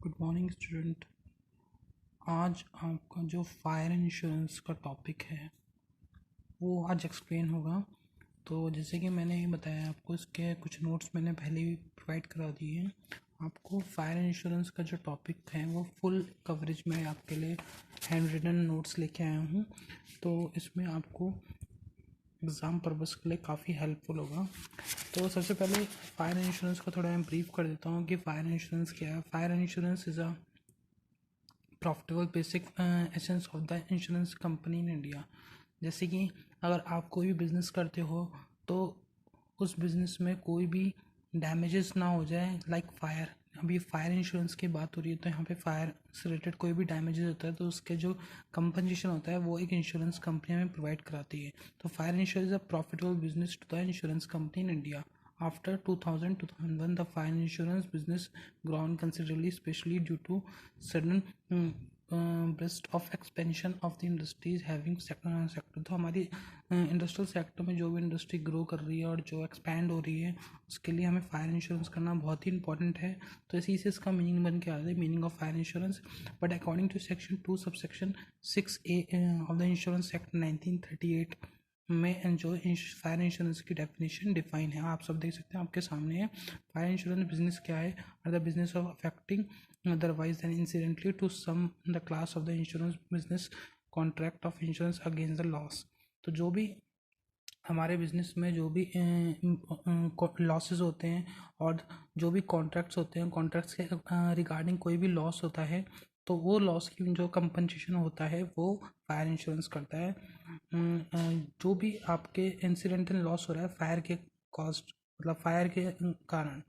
Good morning student. आज आपका जो फायर इंश्योरेंस का टॉपिक है वो आज एक्सप्लेन होगा। तो जैसे कि मैंने बताया आपको, इसके कुछ नोट्स मैंने पहले ही प्रोवाइड करा दिए हैं। आपको फायर इंश्योरेंस का जो टॉपिक है वो फुल कवरेज में आपके लिए हैंड रिटन नोट्स लेके आया हूँ। तो इसमें आपको एग्ज़ाम पर्पज़ के लिए काफ़ी हेल्पफुल होगा। तो सबसे पहले फायर इंश्योरेंस को थोड़ा मैं ब्रीफ कर देता हूँ कि फायर इंश्योरेंस क्या है। Fire insurance is a profitable basic essence of the insurance company in India. जैसे कि अगर आप कोई भी बिज़नेस करते हो तो उस बिज़नेस में कोई भी डैमेजेस ना हो जाए, लाइक फायर। अभी फायर इंश्योरेंस की बात हो रही है तो यहाँ पे फायर से रिलेटेड कोई भी डैमेजेस होता है तो उसके जो कंपनसेशन होता है वो एक इंश्योरेंस कंपनी हमें प्रोवाइड कराती है। तो fire insurance a profitable business to the insurance company in India. After 2000-2001, the fire insurance business grown considerably, especially due to sudden burst of expansion of the industries having sector। तो हमारी industrial sector में जो भी industry grow कर रही है और जो एक्सपैंड हो रही है उसके लिए हमें फायर इंश्योरेंस करना बहुत ही इंपॉर्टेंट है। तो इसी से इसका मीनिंग बन के आता है, meaning of fire insurance. But according to section 2 subsection 6A of the insurance act 1938 में जो फायर इंश्योरेंस की डेफिनेशन डिफाइन है, आप सब देख सकते हैं आपके सामने है। फायर इंश्योरेंस बिजनेस क्या है? Are the business of affecting otherwise than incidentally to some the class of the insurance business contract of insurance against the loss. तो जो भी हमारे बिजनेस में जो भी लॉसेस होते हैं और जो भी कॉन्ट्रैक्ट्स होते हैं, कॉन्ट्रैक्ट्स के रिगार्डिंग कोई भी लॉस होता है तो वो लॉस की जो कंपनसेशन होता है वो फायर इंश्योरेंस करता है। जो भी आपके इंसिडेंटल लॉस हो रहा है फायर के कॉस्ट, मतलब फायर के कारण,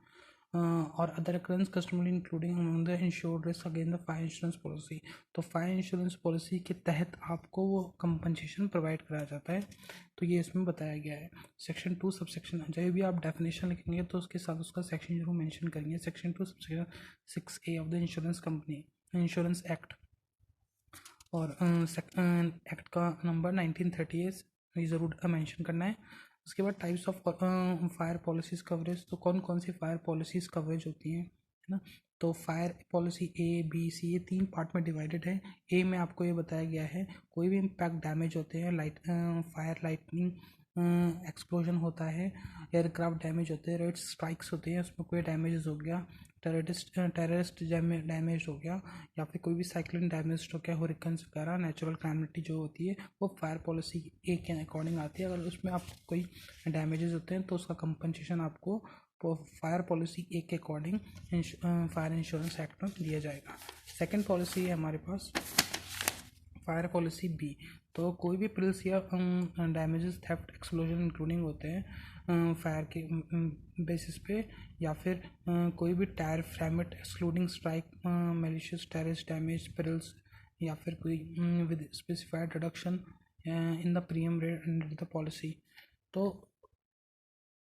और other occurrence customarily including the insured risk against the fire insurance policy. तो फायर इंश्योरेंस पॉलिसी के तहत आपको वो कंपनसेशन प्रोवाइड कराया जाता है। तो ये इसमें बताया गया है। सेक्शन 2 सबसेक्शन, जब भी आप डेफिनेशन लिखेंगे तो उसके साथ उसका सेक्शन जरूर मेंशन करेंगे। Section 2 subsection 6A of the insurance company insurance act, और एक्ट का नंबर 1938 ये ज़रूर मेंशन करना है। उसके बाद types of fire policies coverage. तो कौन कौन सी फायर पॉलिसीज़ कवरेज होती हैं, है ना। तो fire policy A, B, C ये 3 पार्ट में डिवाइडेड है। ए में आपको ये बताया गया है कोई भी इम्पैक्ट डैमेज होते हैं, फायर लाइटनिंग एक्सप्लोजन होता है, एयरक्राफ्ट डैमेज होते हैं, रेड स्ट्राइक्स होते हैं उसमें कोई डैमेज हो गया, टेररिस्ट डैमेज हो गया, या फिर कोई भी साइक्लोन डैमेज हो गया, हुरिकेन्स वगैरह नेचुरल कैलामिटी जो होती है वो फायर पॉलिसी ए के अकॉर्डिंग आती है। अगर उसमें आप कोई डैमेजेस होते हैं तो उसका कंपनसेशन आपको फायर पॉलिसी ए के अकॉर्डिंग फायर इंश्योरेंस एक्ट में दिया जाएगा। सेकेंड पॉलिसी है हमारे पास फायर पॉलिसी बी। तो कोई भी पिल्स या डैमेजेस, थेफ्ट, एक्सप्लोजन इंक्लूडिंग होते हैं फायर के बेसिस पे, या फिर कोई भी टायर फ्रैमेट excluding strike, malicious terrorist damage, pills, या फिर कोई with specified reduction in the premium rate under the policy. तो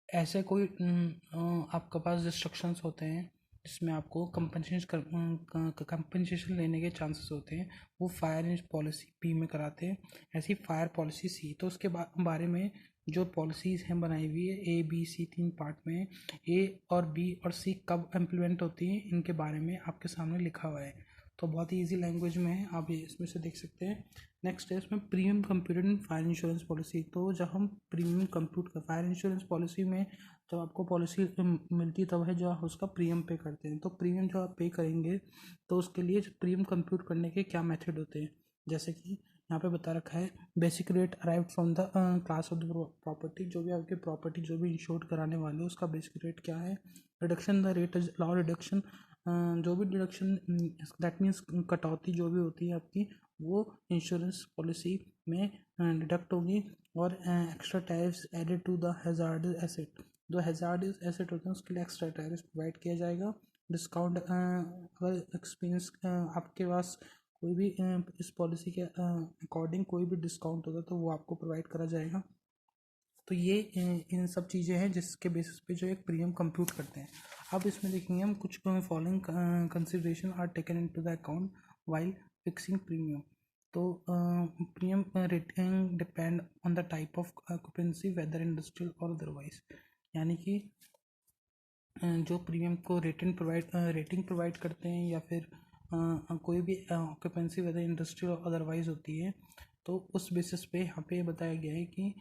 ऐसे कोई आपके पास रिस्ट्रिक्शंस होते हैं जिसमें आपको कंपनसेशन लेने के चांसेस होते हैं, वो फायर पॉलिसी बी में कराते हैं। ऐसी फायर पॉलिसी सी, तो उसके बारे में जो पॉलिसीज़ हैं बनाई हुई है A, B, C 3 पार्ट में। ए और बी और सी कब इम्प्लीमेंट होती हैं इनके बारे में आपके सामने लिखा हुआ है। तो बहुत ही ईजी लैंग्वेज में है, आप ये इसमें से देख सकते हैं। नेक्स्ट है इसमें प्रीमियम कंप्यूटेड इन फायर इंश्योरेंस पॉलिसी। तो जब हम प्रीमियम कंप्यूट कर फायर इंश्योरेंस पॉलिसी में जब आपको पॉलिसी मिलती तब है जो आप उसका प्रीमियम पे करते हैं। तो प्रीमियम जो आप पे करेंगे तो उसके लिए प्रीमियम कंप्यूट करने के क्या मेथड होते हैं, जैसे कि यहाँ पे बता रखा है basic rate arrive from the class of the property. जो भी आपकी प्रॉपर्टी जो भी इंश्योर कराने वाले हो उसका बेसिक रेट क्या है। Reduction the rate is allow reduction, जो भी डिडक्शन दैट मीन्स कटौती जो भी होती है आपकी वो इंश्योरेंस पॉलिसी में डिडक्ट होगी। और extra tariffs added to the hazardous asset, जो हैजार्डस एसेट होते हैं उसके लिए एक्स्ट्रा टैरिफ प्रोवाइड किया जाएगा। डिस्काउंट, अगर एक्सपीरियंस आपके पास कोई भी इस पॉलिसी के अकॉर्डिंग कोई भी डिस्काउंट होगा तो वो आपको प्रोवाइड करा जाएगा। तो ये इन सब चीज़ें हैं जिसके बेसिस पे जो एक प्रीमियम कंप्यूट करते हैं। अब इसमें देखेंगे हम कुछ following consideration are taken into the account while fixing premium. तो premium rating depend on the type of occupancy whether industrial और अदरवाइज, यानी कि जो प्रीमियम को रेटिंग प्रोवाइड करते हैं या फिर कोई भी ऑक्यूपेंसी वेदर इंडस्ट्रियल और अदरवाइज होती है, तो उस बेसिस पे यहाँ पे बताया गया है कि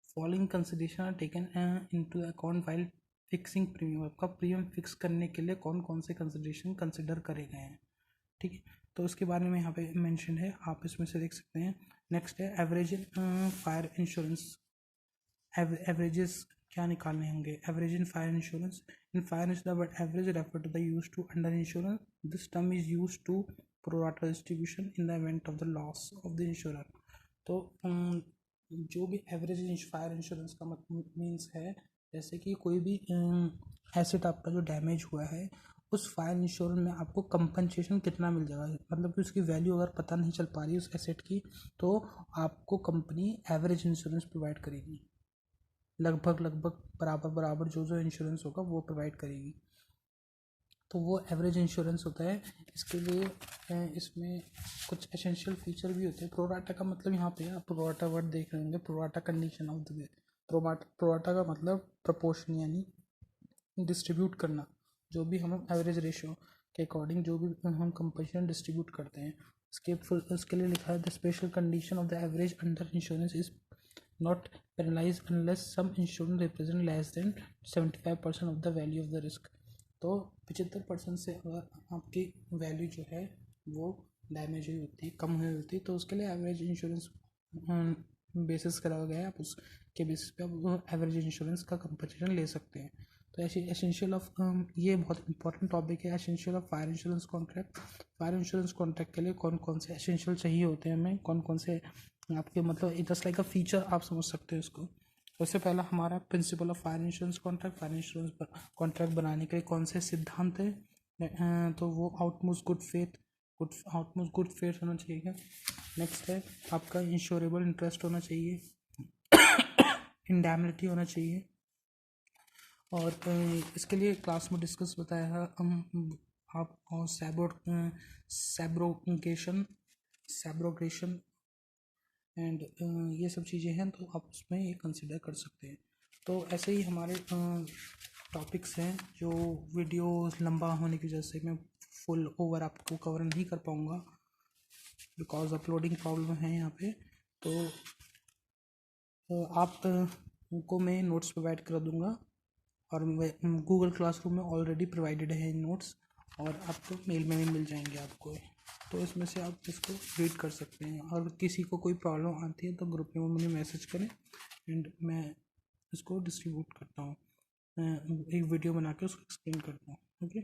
following consideration are taken into account while fixing premium. आपका प्रीमियम फिक्स करने के लिए कौन कौन से कंसिडरेशन कंसिडर करे गए हैं, ठीक है। तो उसके बारे में यहाँ पे मेंशन है, आप इसमें से देख सकते हैं। नेक्स्ट है एवरेज फायर इंश्योरेंस। एवरेजेस क्या निकालने होंगे? Average in fire insurance. In fire insurance the word average refer to the use to under insurance. This term is use to pro rata distribution in the event of the loss of the insurer. तो जो भी average fire insurance का means है, जैसे कि कोई भी asset आपका जो डैमेज हुआ है, उस फायर इंश्योरेंस में आपको कंपनसेशन कितना मिल जाएगा, मतलब कि उसकी वैल्यू अगर पता नहीं चल पा रही है उस एसेट की, तो आपको कंपनी एवरेज इंश्योरेंस प्रोवाइड करेगी। लगभग बराबर जो इंश्योरेंस होगा वो प्रोवाइड करेगी, तो वो एवरेज इंश्योरेंस होता है। इसके लिए इसमें कुछ एसेंशियल फीचर भी होते हैं। प्रोराटा का मतलब यहाँ पे आप प्रोराटा वर्ड देख रहे होंगे, pro rata condition of the pro rata का मतलब प्रपोर्शन, यानी डिस्ट्रीब्यूट करना। जो भी हम एवरेज रेशियो के अकॉर्डिंग जो भी हम कंपनसेशन डिस्ट्रीब्यूट करते हैं, इसके लिए लिखा है the special condition of the average under insurance is not penalise unless some insurance represent less than 75% of the value of the risk. तो 75% से अगर आपकी वैल्यू जो है वो डैमेज हुई होती है, कम हुई होती है, तो उसके लिए एवरेज इंश्योरेंस बेसिस करा गया है, आप उसके बेसिस पे आप एवरेज इंश्योरेंस का कंपनसेशन ले सकते हैं। तो ऐसे एसेंशियल ऑफ ये बहुत इंपॉर्टेंट टॉपिक है, essential of fire insurance contract. Fire insurance contract के लिए कौन कौन से एसेंशियल चाहिए होते हैं हमें, कौन कौन से आपके मतलब जस्ट लाइक अ फीचर आप समझ सकते हैं इसको। उससे पहला हमारा principle of fire insurance contract. Fire insurance contract बनाने के लिए कौन से सिद्धांत हैं, तो वो आउटमोस्ट गुड फेथ होना चाहिए। नेक्स्ट है आपका इंश्योरेबल इंटरेस्ट होना चाहिए, इंडैमिनिटी होना चाहिए। और इसके लिए क्लास में डिस्कस बताया है आप सैब्रोगेशन एंड ये सब चीज़ें हैं, तो आप उसमें ये कंसिडर कर सकते हैं। तो ऐसे ही हमारे टॉपिक्स हैं, जो वीडियो लंबा होने की वजह से मैं फुल ओवर आपको कवर नहीं कर पाऊँगा, बिकॉज अपलोडिंग प्रॉब्लम है यहाँ पे। तो आप को मैं नोट्स प्रोवाइड कर दूँगा, और गूगल क्लासरूम में ऑलरेडी प्रोवाइडेड है नोट्स, और आपको मेल में भी मिल जाएंगे आपको, तो इसमें से आप इसको रीड कर सकते हैं। और किसी को कोई प्रॉब्लम आती है तो ग्रुप में मुझे मैसेज करें, एंड मैं इसको डिस्ट्रीब्यूट करता हूँ, एक वीडियो बना के उसको एक्सप्लेन करता हूँ। ओके।